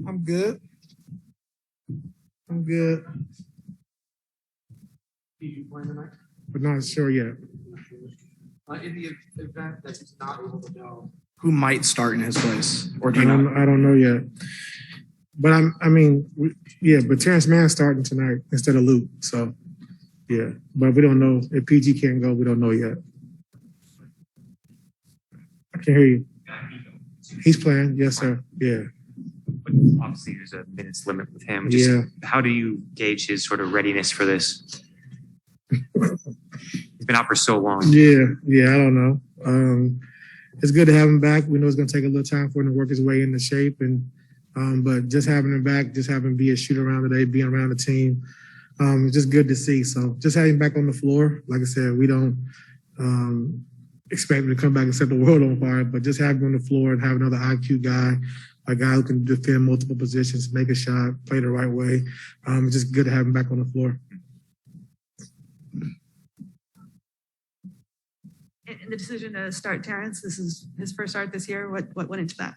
I'm good. I'm good. Did you play tonight? But not sure yet. In the event that he's not able to go, who might start in his place? Or do I you know? don't know yet. But but Terrence Mann's starting tonight instead of Luke. So, yeah. But we don't know. If PG can't go, we don't know yet. I can hear you. He's playing. Yes, sir. Yeah. But obviously, there's a minutes limit with him. How do you gauge his sort of readiness for this? He's been out for so long. Yeah, I don't know. It's good to have him back. We know it's going to take a little time for him to work his way into shape, but just having him back, just having him be a shoot around today, being around the team, it's just good to see. So just having him back on the floor, like I said, we don't expect him to come back and set the world on fire, but just having him on the floor and have another IQ guy, a guy who can defend multiple positions, make a shot, play the right way. It's just good to have him back on the floor. And the decision to start Terrence, this is his first start this year. What went into that?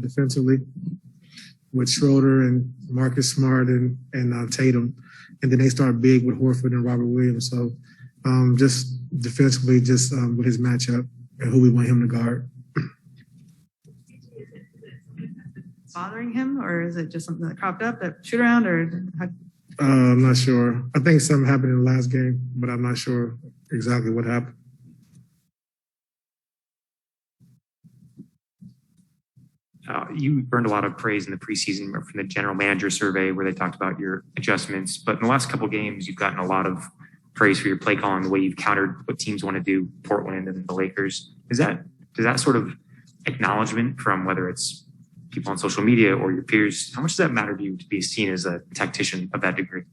Defensively, with Schroeder and Marcus Smart and Tatum, and then they start big with Horford and Robert Williams. So just defensively, with his matchup and who we want him to guard. Bothering him, or is it just something that cropped up at shoot around, or? I'm not sure. I think something happened in the last game, but I'm not sure exactly what happened. You earned a lot of praise in the preseason from the general manager survey where they talked about your adjustments. But in the last couple of games, you've gotten a lot of praise for your play calling, the way you've countered what teams want to do, Portland and the Lakers. Does that sort of acknowledgement from whether it's people on social media or your peers, how much does that matter to you to be seen as a tactician of that degree?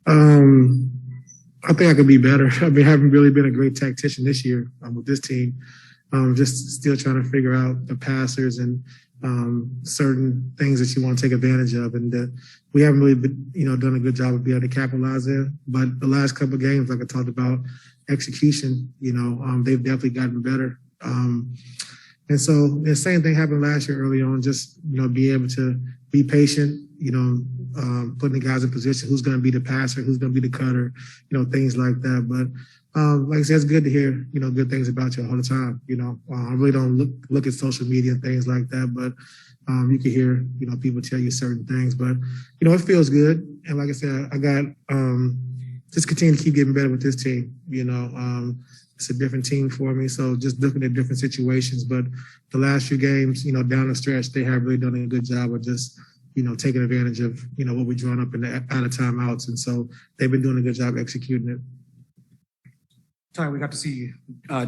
I think I could be better. I haven't really been a great tactician this year with this team. Just still trying to figure out the passers and certain things that you want to take advantage of, and that we haven't really been, done a good job of being able to capitalize there. But the last couple of games, like I talked about, execution, they've definitely gotten better. And so the same thing happened last year early on, just, be able to be patient, putting the guys in position, who's going to be the passer, who's going to be the cutter, things like that. But like I said, it's good to hear, good things about you all the time. I really don't look at social media and things like that, but you can hear, people tell you certain things. But, it feels good. And like I said, I got just continue to keep getting better with this team. It's a different team for me, so just looking at different situations. But the last few games, down the stretch, they have really done a good job of just, taking advantage of, what we're drawing up in the out of timeouts. And so they've been doing a good job executing it. Ty, we got to see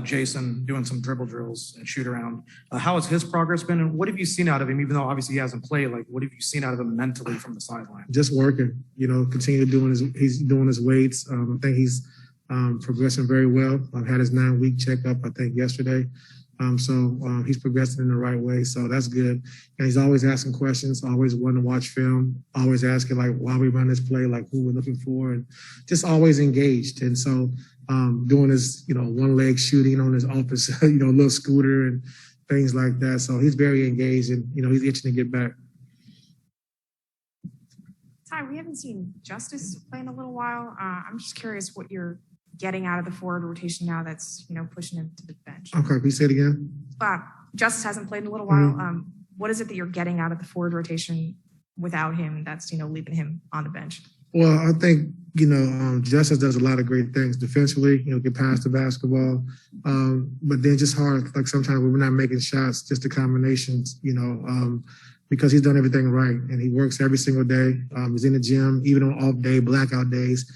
Jason doing some dribble drills and shoot around. How has his progress been, and what have you seen out of him, even though obviously he hasn't played? Like, what have you seen out of him mentally from the sideline? Just working, continue doing he's doing his weights. I think he's progressing very well. I've had his 9-week checkup, I think, yesterday. So he's progressing in the right way. So that's good. And he's always asking questions, always wanting to watch film, always asking, like, why we run this play, like who we're looking for, and just always engaged. And so doing his, one leg shooting on his office, little scooter and things like that. So he's very engaged, and, he's itching to get back. Ty, we haven't seen Justice play in a little while. I'm just curious what you're getting out of the forward rotation now that's, pushing him to the bench. Okay, can you say it again? Justice hasn't played in a little while. Mm-hmm. What is it that you're getting out of the forward rotation without him that's, leaving him on the bench? Well, I think, Justice does a lot of great things defensively, get past the basketball. But then just hard, like sometimes when we're not making shots, just the combinations, because he's done everything right and he works every single day. He's in the gym, even on off day, blackout days.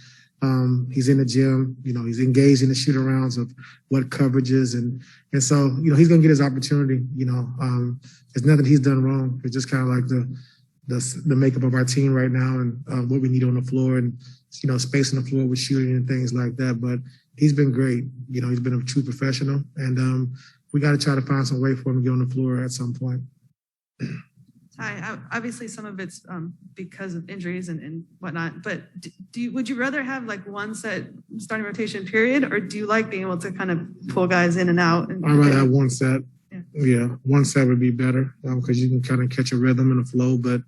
He's in the gym, he's engaged in the shoot arounds of what coverages. And so, he's going to get his opportunity. There's nothing he's done wrong. It's just kind of like the makeup of our team right now and what we need on the floor and, space on the floor with shooting and things like that. But he's been great. He's been a true professional, and we got to try to find some way for him to get on the floor at some point. Obviously, some of it's because of injuries and whatnot. But would you rather have like one set starting rotation period, or do you like being able to kind of pull guys in and out? I'd rather have one set. Yeah, 1 set would be better because you can kind of catch a rhythm and a flow. But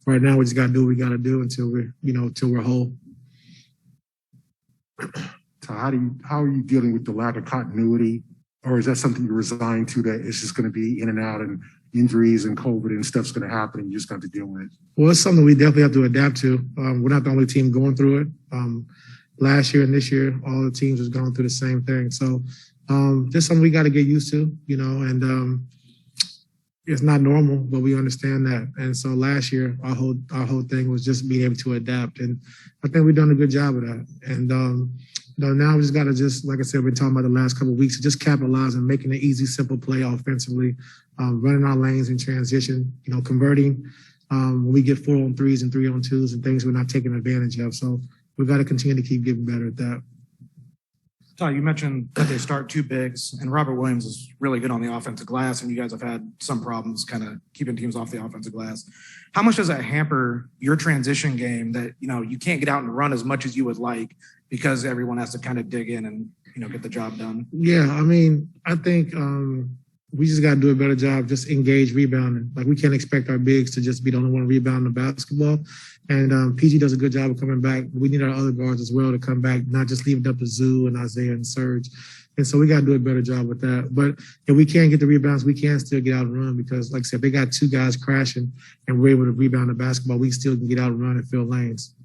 right now, we just got to do what we got to do until we're whole. So how are you dealing with the lack of continuity, or is that something you're resigned to that it's just going to be in and out and injuries and COVID and stuff's going to happen and you just got to deal with it? Well, it's something we definitely have to adapt to. We're not the only team going through it. Last year and this year, all the teams was going through the same thing. So just something we got to get used to, and it's not normal, but we understand that. And so last year, our whole thing was just being able to adapt. And I think we've done a good job of that. And now we just got to like I said, we've been talking about the last couple of weeks, just capitalize and making an easy, simple play offensively, running our lanes in transition, converting when we get 4-on-3s and 3-on-2s and things we're not taking advantage of. So we've got to continue to keep getting better at that. Ty, you mentioned that they start 2 bigs, and Robert Williams is really good on the offensive glass, and you guys have had some problems kind of keeping teams off the offensive glass. How much does that hamper your transition game that, you can't get out and run as much as you would like because everyone has to kind of dig in and, get the job done? Yeah, I think we just got to do a better job, just engage rebounding. Like, we can't expect our bigs to just be the only one rebounding the basketball. And PG does a good job of coming back. We need our other guards as well to come back, not just leave it up to Zoo and Isaiah and Serge. And so we got to do a better job with that. But if we can't get the rebounds, we can still get out and run because, like I said, they got 2 guys crashing and we're able to rebound the basketball. We still can get out and run and fill lanes.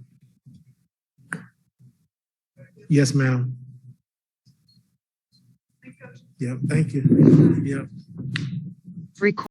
Yes, ma'am. Yep, thank you. Yep.